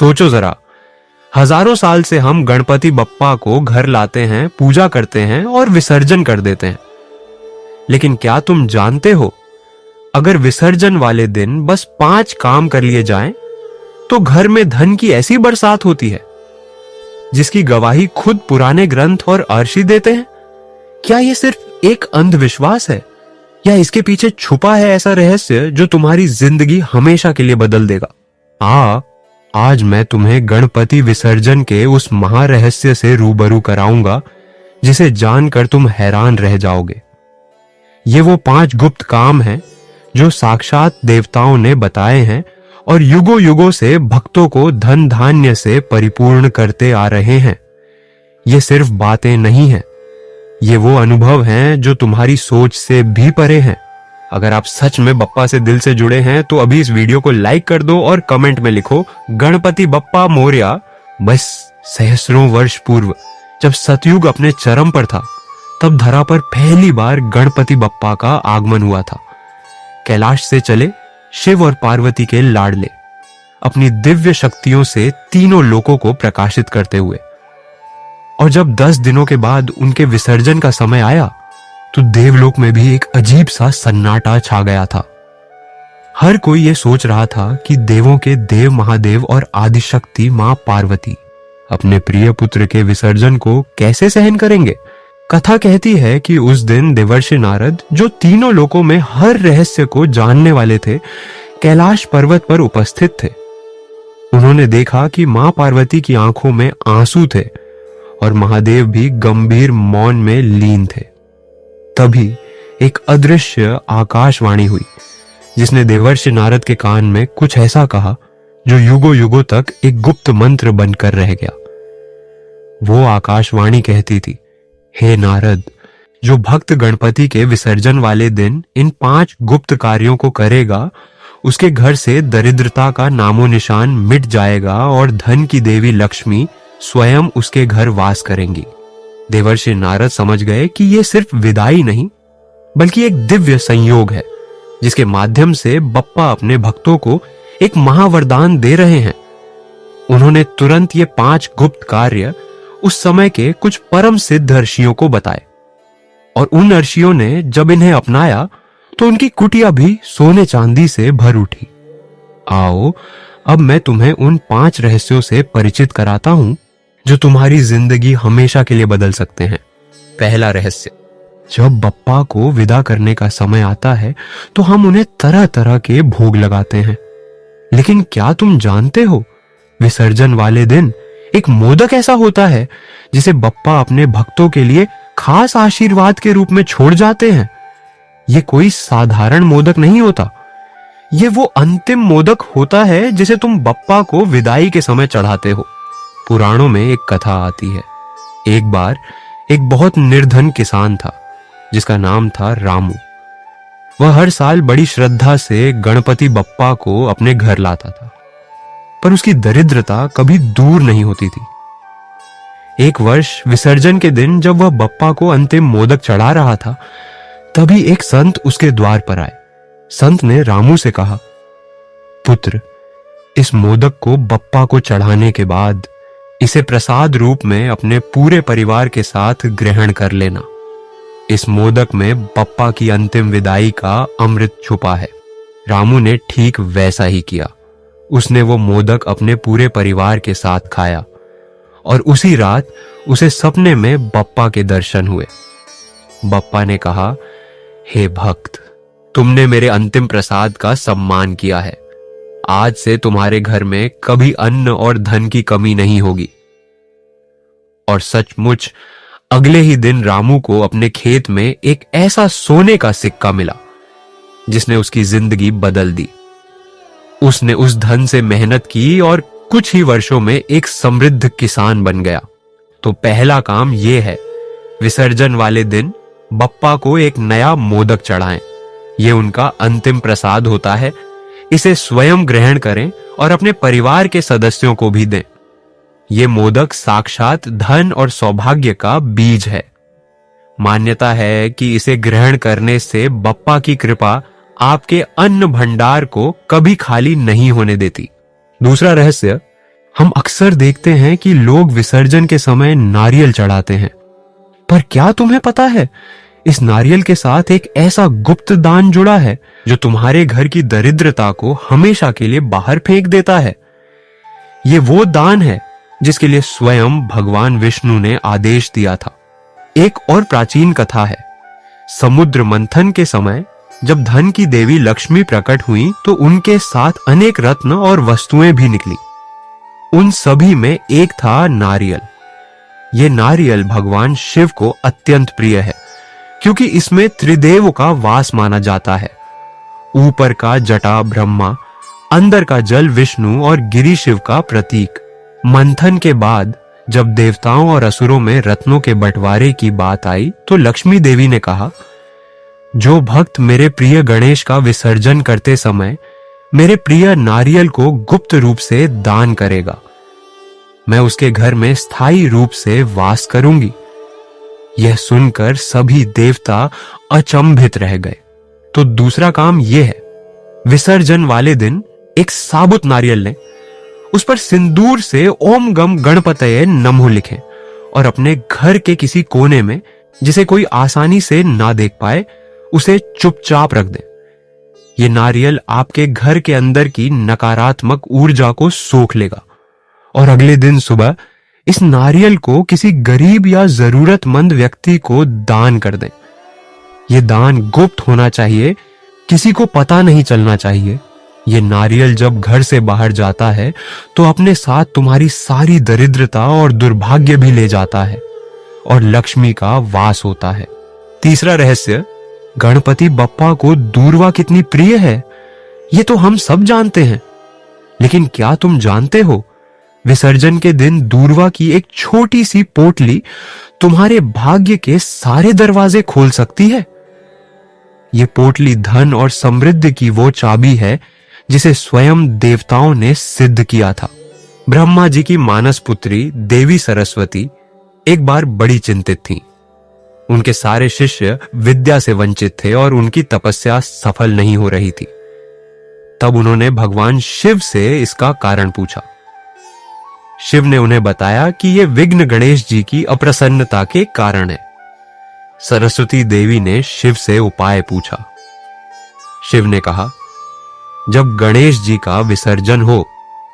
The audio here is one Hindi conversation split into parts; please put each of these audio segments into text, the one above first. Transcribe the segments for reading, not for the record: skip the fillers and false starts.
सोचो जरा, हजारों साल से हम गणपति बप्पा को घर लाते हैं, पूजा करते हैं और विसर्जन कर देते हैं। लेकिन क्या तुम जानते हो, अगर विसर्जन वाले दिन बस 5 काम कर लिए जाएं, तो घर में धन की ऐसी बरसात होती है जिसकी गवाही खुद पुराने ग्रंथ और अर्शी देते हैं। क्या यह सिर्फ एक अंधविश्वास है या इसके पीछे छुपा है ऐसा रहस्य जो तुम्हारी जिंदगी हमेशा के लिए बदल देगा? आज मैं तुम्हें गणपति विसर्जन के उस महारहस्य से रूबरू कराऊंगा जिसे जानकर तुम हैरान रह जाओगे। ये वो 5 गुप्त काम हैं जो साक्षात देवताओं ने बताए हैं और युगों युगों से भक्तों को धन धान्य से परिपूर्ण करते आ रहे हैं। ये सिर्फ बातें नहीं हैं, ये वो अनुभव हैं जो तुम्हारी सोच से भी परे हैं। अगर आप सच में बप्पा से दिल से जुड़े हैं तो अभी इस वीडियो को लाइक कर दो और कमेंट में लिखो गणपति बप्पा मोरया। बस सहस्रों वर्ष पूर्व जब सतयुग अपने चरम पर था, तब धरा पर पहली बार गणपति बप्पा का आगमन हुआ था। कैलाश से चले शिव और पार्वती के लाडले, अपनी दिव्य शक्तियों से तीनों लोकों को प्रकाशित करते हुए। और जब 10 दिनों के बाद उनके विसर्जन का समय आया तो देवलोक में भी एक अजीब सा सन्नाटा छा गया था। हर कोई ये सोच रहा था कि देवों के देव महादेव और आदिशक्ति मां पार्वती अपने प्रिय पुत्र के विसर्जन को कैसे सहन करेंगे। कथा कहती है कि उस दिन देवर्षि नारद, जो तीनों लोकों में हर रहस्य को जानने वाले थे, कैलाश पर्वत पर उपस्थित थे। उन्होंने देखा कि मां पार्वती की आंखों में आंसू थे और महादेव भी गंभीर मौन में लीन थे। तभी एक अदृश्य आकाशवाणी हुई जिसने देवर्षि नारद के कान में कुछ ऐसा कहा जो युगों युगों तक एक गुप्त मंत्र बनकर रह गया। वो आकाशवाणी कहती थी, हे नारद, जो भक्त गणपति के विसर्जन वाले दिन इन 5 गुप्त कार्यों को करेगा, उसके घर से दरिद्रता का नामो निशान मिट जाएगा और धन की देवी लक्ष्मी स्वयं उसके घर वास करेंगी। देवर्षि नारद समझ गए कि यह सिर्फ विदाई नहीं बल्कि एक दिव्य संयोग है जिसके माध्यम से बप्पा अपने भक्तों को एक महावरदान दे रहे हैं। उन्होंने तुरंत ये 5 गुप्त कार्य उस समय के कुछ परम सिद्ध ऋषियों को बताए और उन ऋषियों ने जब इन्हें अपनाया तो उनकी कुटिया भी सोने चांदी से भर उठी। आओ अब मैं तुम्हें उन 5 रहस्यों से परिचित कराता हूं जो तुम्हारी जिंदगी हमेशा के लिए बदल सकते हैं। पहला रहस्य, जब बप्पा को विदा करने का समय आता है तो हम उन्हें तरह तरह के भोग लगाते हैं। लेकिन क्या तुम जानते हो, विसर्जन वाले दिन एक मोदक ऐसा होता है जिसे बप्पा अपने भक्तों के लिए खास आशीर्वाद के रूप में छोड़ जाते हैं। ये कोई साधारण मोदक नहीं होता, ये वो अंतिम मोदक होता है जिसे तुम बप्पा को विदाई के समय चढ़ाते हो। पुराणों में एक कथा आती है, एक बार एक बहुत निर्धन किसान था जिसका नाम था रामू। वह हर साल बड़ी श्रद्धा से गणपति बप्पा को अपने घर लाता था, पर उसकी दरिद्रता कभी दूर नहीं होती थी। एक वर्ष विसर्जन के दिन जब वह बप्पा को अंतिम मोदक चढ़ा रहा था, तभी एक संत उसके द्वार पर आए। संत ने रामू से कहा, पुत्र, इस मोदक को बप्पा को चढ़ाने के बाद इसे प्रसाद रूप में अपने पूरे परिवार के साथ ग्रहण कर लेना। इस मोदक में बप्पा की अंतिम विदाई का अमृत छुपा है। रामू ने ठीक वैसा ही किया। उसने वो मोदक अपने पूरे परिवार के साथ खाया और उसी रात उसे सपने में बप्पा के दर्शन हुए। बप्पा ने कहा, हे भक्त, तुमने मेरे अंतिम प्रसाद का सम्मान किया है। आज से तुम्हारे घर में कभी अन्न और धन की कमी नहीं होगी। और सचमुच अगले ही दिन रामू को अपने खेत में एक ऐसा सोने का सिक्का मिला जिसने उसकी जिंदगी बदल दी। उसने उस धन से मेहनत की और कुछ ही वर्षों में एक समृद्ध किसान बन गया। तो पहला काम यह है, विसर्जन वाले दिन बप्पा को एक नया मोदक चढ़ाएं। यह उनका अंतिम प्रसाद होता है। इसे स्वयं ग्रहण करें और अपने परिवार के सदस्यों को भी दें। यह मोदक साक्षात धन और सौभाग्य का बीज है। मान्यता है कि इसे ग्रहण करने से बप्पा की कृपा आपके अन्न भंडार को कभी खाली नहीं होने देती। दूसरा रहस्य, हम अक्सर देखते हैं कि लोग विसर्जन के समय नारियल चढ़ाते हैं, पर क्या तुम्हें पता है इस नारियल के साथ एक ऐसा गुप्त दान जुड़ा है जो तुम्हारे घर की दरिद्रता को हमेशा के लिए बाहर फेंक देता है। ये वो दान है जिसके लिए स्वयं भगवान विष्णु ने आदेश दिया था। एक और प्राचीन कथा है। समुद्र मंथन के समय जब धन की देवी लक्ष्मी प्रकट हुई तो उनके साथ अनेक रत्न और वस्तुएं भी निकली। उन सभी में एक था नारियल। ये नारियल भगवान शिव को अत्यंत प्रिय है क्योंकि इसमें त्रिदेव का वास माना जाता है। ऊपर का जटा ब्रह्मा, अंदर का जल विष्णु और गिरी शिव का प्रतीक। मंथन के बाद जब देवताओं और असुरों में रत्नों के बंटवारे की बात आई तो लक्ष्मी देवी ने कहा, जो भक्त मेरे प्रिय गणेश का विसर्जन करते समय मेरे प्रिय नारियल को गुप्त रूप से दान करेगा, मैं उसके घर में स्थायी रूप से वास करूंगी। यह सुनकर सभी देवता अचंभित रह गए। तो दूसरा काम यह है, विसर्जन वाले दिन एक साबुत नारियल लें, उस पर सिंदूर से ओम गम गणपतये नमो लिखें और अपने घर के किसी कोने में, जिसे कोई आसानी से ना देख पाए, उसे चुपचाप रख दें। ये नारियल आपके घर के अंदर की नकारात्मक ऊर्जा को सोख लेगा और अगले दिन सुबह इस नारियल को किसी गरीब या जरूरतमंद व्यक्ति को दान कर दें। यह दान गुप्त होना चाहिए, किसी को पता नहीं चलना चाहिए। ये नारियल जब घर से बाहर जाता है तो अपने साथ तुम्हारी सारी दरिद्रता और दुर्भाग्य भी ले जाता है और लक्ष्मी का वास होता है। तीसरा रहस्य, गणपति बप्पा को दूर्वा कितनी प्रिय है ये तो हम सब जानते हैं, लेकिन क्या तुम जानते हो विसर्जन के दिन दूर्वा की एक छोटी सी पोटली तुम्हारे भाग्य के सारे दरवाजे खोल सकती है। ये पोटली धन और समृद्धि की वो चाबी है जिसे स्वयं देवताओं ने सिद्ध किया था। ब्रह्मा जी की मानस पुत्री देवी सरस्वती एक बार बड़ी चिंतित थी। उनके सारे शिष्य विद्या से वंचित थे और उनकी तपस्या सफल नहीं हो रही थी। तब उन्होंने भगवान शिव से इसका कारण पूछा। शिव ने उन्हें बताया कि यह विघ्न गणेश जी की अप्रसन्नता के कारण है। सरस्वती देवी ने शिव से उपाय पूछा। शिव ने कहा, जब गणेश जी का विसर्जन हो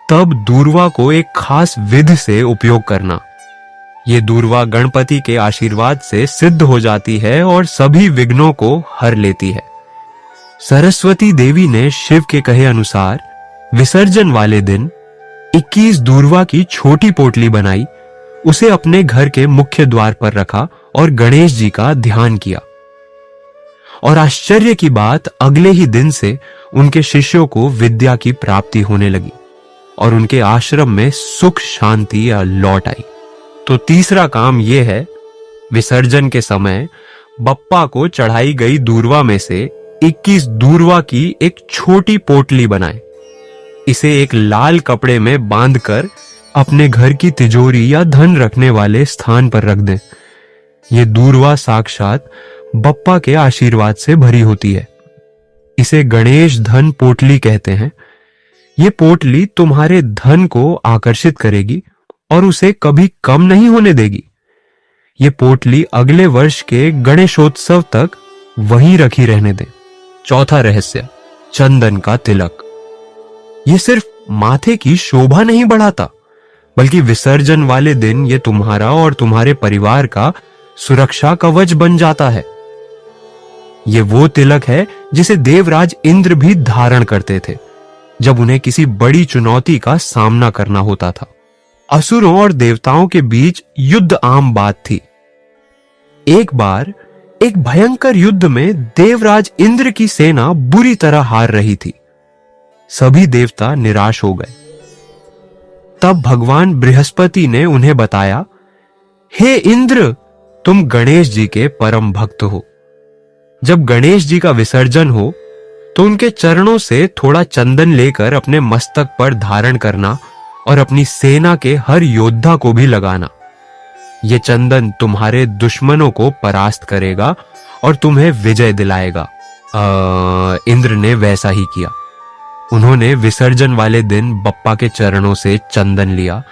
तब दूर्वा को एक खास विधि से उपयोग करना। ये दूर्वा गणपति के आशीर्वाद से सिद्ध हो जाती है और सभी विघ्नों को हर लेती है। सरस्वती देवी ने शिव के कहे अनुसार विसर्जन वाले दिन 21 दूर्वा की छोटी पोटली बनाई, उसे अपने घर के मुख्य द्वार पर रखा और गणेश जी का ध्यान किया। और आश्चर्य की बात, अगले ही दिन से उनके शिष्यों को विद्या की प्राप्ति होने लगी और उनके आश्रम में सुख शांति लौट आई। तो तीसरा काम यह है, विसर्जन के समय बप्पा को चढ़ाई गई दूर्वा में से 21 दूर्वा की एक छोटी पोटली बनाएं। इसे एक लाल कपड़े में बांधकर अपने घर की तिजोरी या धन रखने वाले स्थान पर रख दें। यह दूर्वा साक्षात बप्पा के आशीर्वाद से भरी होती है। इसे गणेश धन पोटली कहते हैं। यह पोटली तुम्हारे धन को आकर्षित करेगी और उसे कभी कम नहीं होने देगी। यह पोटली अगले वर्ष के गणेशोत्सव तक वहीं रखी रहने दें। चौथा रहस्य, चंदन का तिलक। यह सिर्फ माथे की शोभा नहीं बढ़ाता, बल्कि विसर्जन वाले दिन यह तुम्हारा और तुम्हारे परिवार का सुरक्षा कवच बन जाता है। यह वो तिलक है जिसे देवराज इंद्र भी धारण करते थे जब उन्हें किसी बड़ी चुनौती का सामना करना होता था। असुरों और देवताओं के बीच युद्ध आम बात थी। एक बार एक भयंकर युद्ध में देवराज इंद्र की सेना बुरी तरह हार रही थी। सभी देवता निराश हो गए। तब भगवान बृहस्पति ने उन्हें बताया, हे इंद्र, तुम गणेश जी के परम भक्त हो। जब गणेश जी का विसर्जन हो तो उनके चरणों से थोड़ा चंदन लेकर अपने मस्तक पर धारण करना और अपनी सेना के हर योद्धा को भी लगाना। यह चंदन तुम्हारे दुश्मनों को परास्त करेगा और तुम्हें विजय दिलाएगा। इंद्र ने वैसा ही किया। उन्होंने विसर्जन वाले दिन बप्पा के चरणों से चंदन लिया,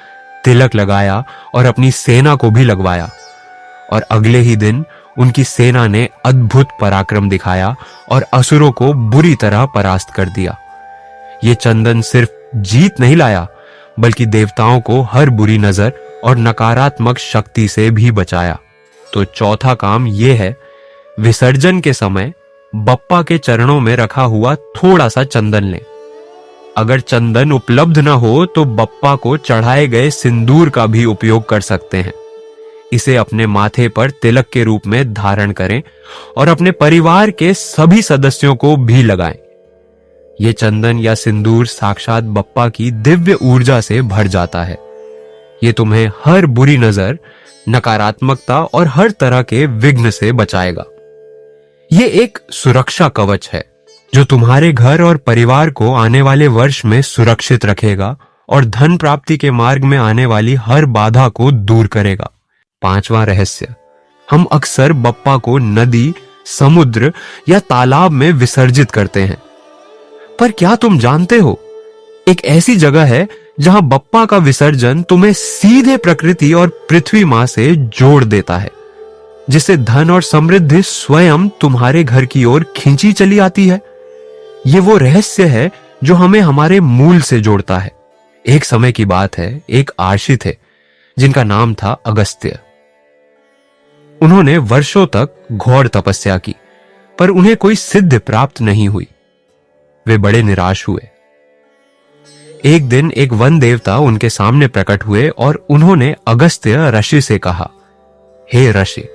तिलक लगाया और अपनी सेना को भी लगवाया। और अगले ही दिन उनकी सेना ने अद्भुत पराक्रम दिखाया और असुरों को बुरी तरह परास्त कर दिया। ये चंदन सिर्फ जीत नहीं लाया, बल्कि देवताओं को हर बुरी नजर और नकारात्मक शक्ति से भी बचाया। तो चौथा काम यह है, विसर्जन के समय बप्पा के चरणों में रखा हुआ थोड़ा सा चंदन लें। अगर चंदन उपलब्ध न हो तो बप्पा को चढ़ाए गए सिंदूर का भी उपयोग कर सकते हैं। इसे अपने माथे पर तिलक के रूप में धारण करें और अपने परिवार के सभी सदस्यों को भी लगाएं। ये चंदन या सिंदूर साक्षात बप्पा की दिव्य ऊर्जा से भर जाता है। ये तुम्हें हर बुरी नजर, नकारात्मकता और हर तरह के विघ्न से बचाएगा। ये एक सुरक्षा कवच है जो तुम्हारे घर और परिवार को आने वाले वर्ष में सुरक्षित रखेगा और धन प्राप्ति के मार्ग में आने वाली हर बाधा को दूर करेगा। पांचवां रहस्य, हम अक्सर बप्पा को नदी, समुद्र या तालाब में विसर्जित करते हैं। पर क्या तुम जानते हो, एक ऐसी जगह है जहां बप्पा का विसर्जन तुम्हें सीधे प्रकृति और पृथ्वी मां से जोड़ देता है, जिससे धन और समृद्धि स्वयं तुम्हारे घर की ओर खींची चली आती है। ये वो रहस्य है जो हमें हमारे मूल से जोड़ता है। एक समय की बात है, एक आशी थे जिनका नाम था अगस्त्य। उन्होंने वर्षों तक घोर तपस्या की, पर उन्हें कोई सिद्धि प्राप्त नहीं हुई। वे बड़े निराश हुए। एक दिन एक वन देवता उनके सामने प्रकट हुए और उन्होंने अगस्त्य ऋषि से कहा, हे ऋषि,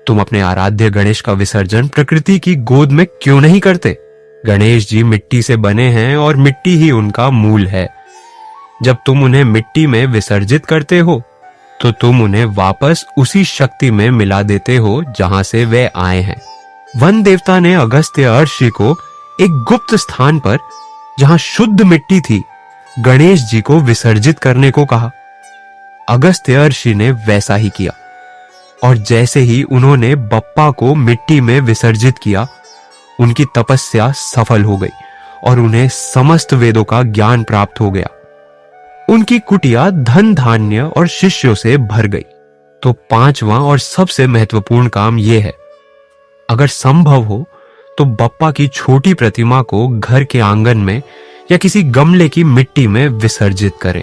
तुम अपने आराध्य गणेश का विसर्जन प्रकृति की गोद में क्यों नहीं करते? गणेश जी मिट्टी से बने हैं और मिट्टी ही उनका मूल है। जब तुम उन्हें मिट्टी में विसर्जित करते हो तो तुम उन्हें वापस उसी शक्ति में मिला देते हो जहां से वे आए हैं। वन देवता ने अगस्त्य ऋषि को एक गुप्त स्थान पर, जहां शुद्ध मिट्टी थी, गणेश जी को विसर्जित करने को कहा। अगस्त्य ऋषि ने वैसा ही किया और जैसे ही उन्होंने बप्पा को मिट्टी में विसर्जित किया, उनकी तपस्या सफल हो गई और उन्हें समस्त वेदों का ज्ञान प्राप्त हो गया। उनकी कुटिया धन, धान्य और शिष्यों से भर गई। तो पांचवा और सबसे महत्वपूर्ण काम यह है, अगर संभव हो तो बप्पा की छोटी प्रतिमा को घर के आंगन में या किसी गमले की मिट्टी में विसर्जित करें।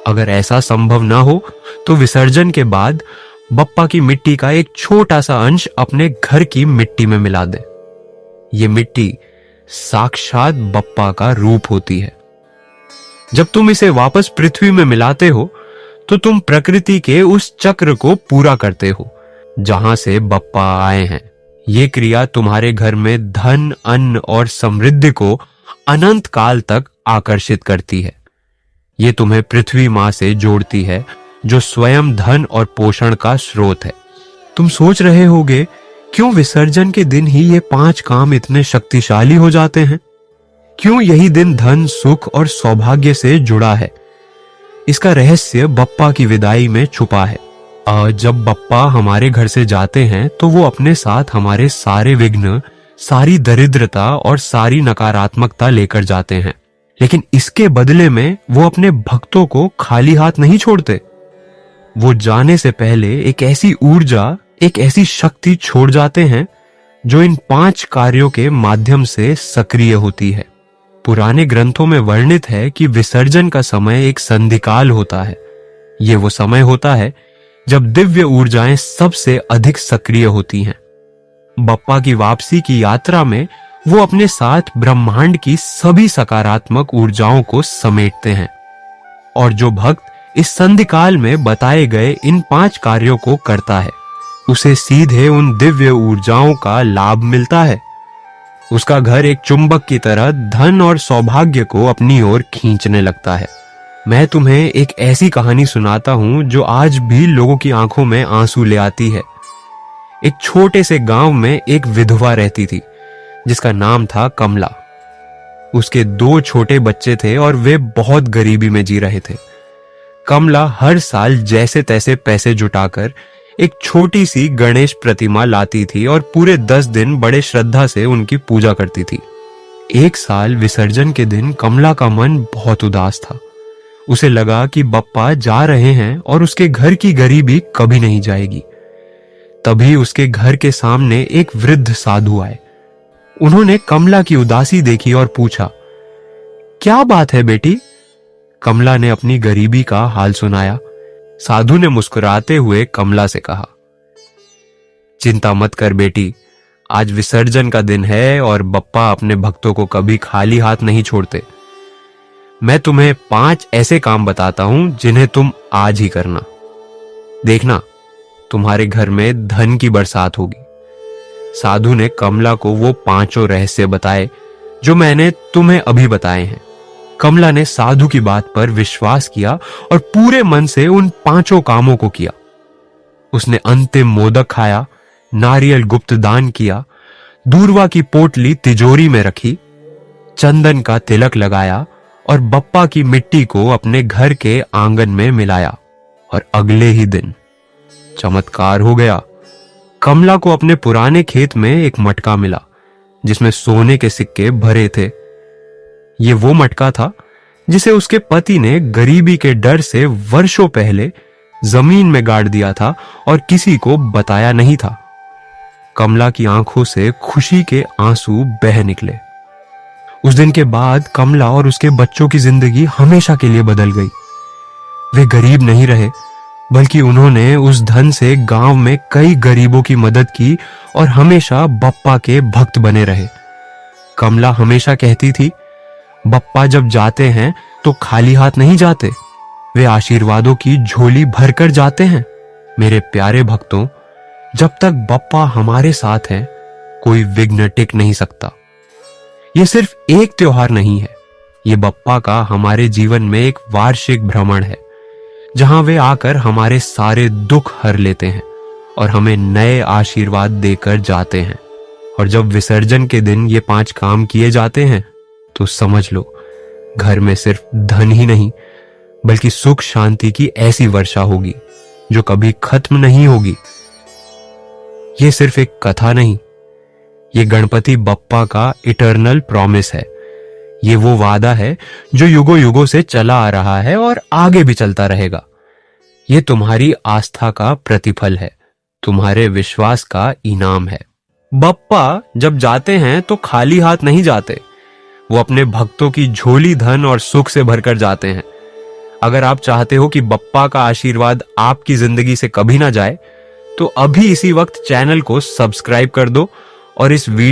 अगर ऐसा संभव ना हो तो विसर्जन के बाद बप्पा की मिट्टी का एक छोटा सा अंश अपने घर की मिट्टी में मिला दें। ये मिट्टी साक्षात बप्पा का रूप होती है। जब तुम इसे वापस पृथ्वी में मिलाते हो तो तुम प्रकृति के उस चक्र को पूरा करते हो जहां से बप्पा आए हैं। ये क्रिया तुम्हारे घर में धन, अन्न और समृद्धि को अनंत काल तक आकर्षित करती है। ये तुम्हें पृथ्वी मां से जोड़ती है, जो स्वयं धन और पोषण का स्रोत है। तुम सोच रहे होगे, क्यों विसर्जन के दिन ही ये 5 काम इतने शक्तिशाली हो जाते हैं? क्यों यही दिन धन, सुख और सौभाग्य से जुड़ा है? इसका रहस्य बप्पा की विदाई में छुपा है। जब बप्पा हमारे घर से जाते हैं तो वो अपने साथ हमारे सारे विघ्न, सारी दरिद्रता और सारी नकारात्मकता लेकर जाते हैं। लेकिन इसके बदले में वो अपने भक्तों को खाली हाथ नहीं छोड़ते। वो जाने से पहले एक ऐसी ऊर्जा, एक ऐसी शक्ति छोड़ जाते हैं जो इन 5 कार्यों के माध्यम से सक्रिय होती है। पुराने ग्रंथों में वर्णित है कि विसर्जन का समय एक संधिकाल होता है। ये वो समय होता है जब दिव्य ऊर्जाएं सबसे अधिक सक्रिय होती हैं। बप्पा की वापसी की यात्रा में वो अपने साथ ब्रह्मांड की सभी सकारात्मक ऊर्जाओं को समेटते हैं, और जो भक्त इस संधिकाल में बताए गए इन 5 कार्यों को करता है, उसे सीधे उन दिव्य ऊर्जाओं का लाभ मिलता है। उसका घर एक चुंबक की तरह धन और सौभाग्य को अपनी ओर खींचने लगता है। मैं तुम्हें एक ऐसी कहानी सुनाता हूं जो आज भी लोगों की आंखों में आंसू ले आती है। एक छोटे से गांव में एक विधवा रहती थी जिसका नाम था कमला। उसके 2 छोटे बच्चे थे और वे बहुत गरीबी में जी रहे थे। कमला हर साल जैसे तैसे पैसे जुटाकर एक छोटी सी गणेश प्रतिमा लाती थी और पूरे 10 दिन बड़े श्रद्धा से उनकी पूजा करती थी। एक साल विसर्जन के दिन कमला का मन बहुत उदास था। उसे लगा कि बप्पा जा रहे हैं और उसके घर की गरीबी कभी नहीं जाएगी। तभी उसके घर के सामने एक वृद्ध साधु आए। उन्होंने कमला की उदासी देखी और पूछा, क्या बात है बेटी? कमला ने अपनी गरीबी का हाल सुनाया। साधु ने मुस्कुराते हुए कमला से कहा, चिंता मत कर बेटी, आज विसर्जन का दिन है और बप्पा अपने भक्तों को कभी खाली हाथ नहीं छोड़ते। मैं तुम्हें 5 ऐसे काम बताता हूं जिन्हें तुम आज ही करना। देखना, तुम्हारे घर में धन की बरसात होगी। साधु ने कमला को वो 5 रहस्य बताए जो मैंने तुम्हें अभी बताए हैं। कमला ने साधु की बात पर विश्वास किया और पूरे मन से उन 5 कामों को किया। उसने अंतिम मोदक खाया, नारियल गुप्त दान किया, दूर्वा की पोटली तिजोरी में रखी, चंदन का तिलक लगाया और बप्पा की मिट्टी को अपने घर के आंगन में मिलाया। और अगले ही दिन चमत्कार हो गया। कमला को अपने पुराने खेत में एक मटका मिला जिसमें सोने के सिक्के भरे थे। ये वो मटका था जिसे उसके पति ने गरीबी के डर से वर्षों पहले जमीन में गाड़ दिया था और किसी को बताया नहीं था। कमला की आंखों से खुशी के आंसू बह निकले। उस दिन के बाद कमला और उसके बच्चों की जिंदगी हमेशा के लिए बदल गई। वे गरीब नहीं रहे, बल्कि उन्होंने उस धन से गांव में कई गरीबों की मदद की और हमेशा बप्पा के भक्त बने रहे। कमला हमेशा कहती थी, बप्पा जब जाते हैं तो खाली हाथ नहीं जाते, वे आशीर्वादों की झोली भरकर जाते हैं। मेरे प्यारे भक्तों, जब तक बप्पा हमारे साथ हैं, कोई विघ्न टिक नहीं सकता। ये सिर्फ एक त्योहार नहीं है, ये बप्पा का हमारे जीवन में एक वार्षिक भ्रमण है, जहां वे आकर हमारे सारे दुख हर लेते हैं और हमें नए आशीर्वाद देकर जाते हैं। और जब विसर्जन के दिन ये 5 काम किए जाते हैं तो समझ लो, घर में सिर्फ धन ही नहीं बल्कि सुख शांति की ऐसी वर्षा होगी जो कभी खत्म नहीं होगी। ये सिर्फ एक कथा नहीं, ये गणपति बप्पा का इटर्नल प्रॉमिस है। ये वो वादा है जो युगों युगों से चला आ रहा है और आगे भी चलता रहेगा। ये तुम्हारी आस्था का प्रतिफल है, तुम्हारे विश्वास का इनाम है। बप्पा जब जाते हैं तो खाली हाथ नहीं जाते, वो अपने भक्तों की झोली धन और सुख से भरकर जाते हैं। अगर आप चाहते हो कि बप्पा का आशीर्वाद आपकी जिंदगी से कभी ना जाए, तो अभी इसी वक्त चैनल को सब्सक्राइब कर दो और इस वीडियो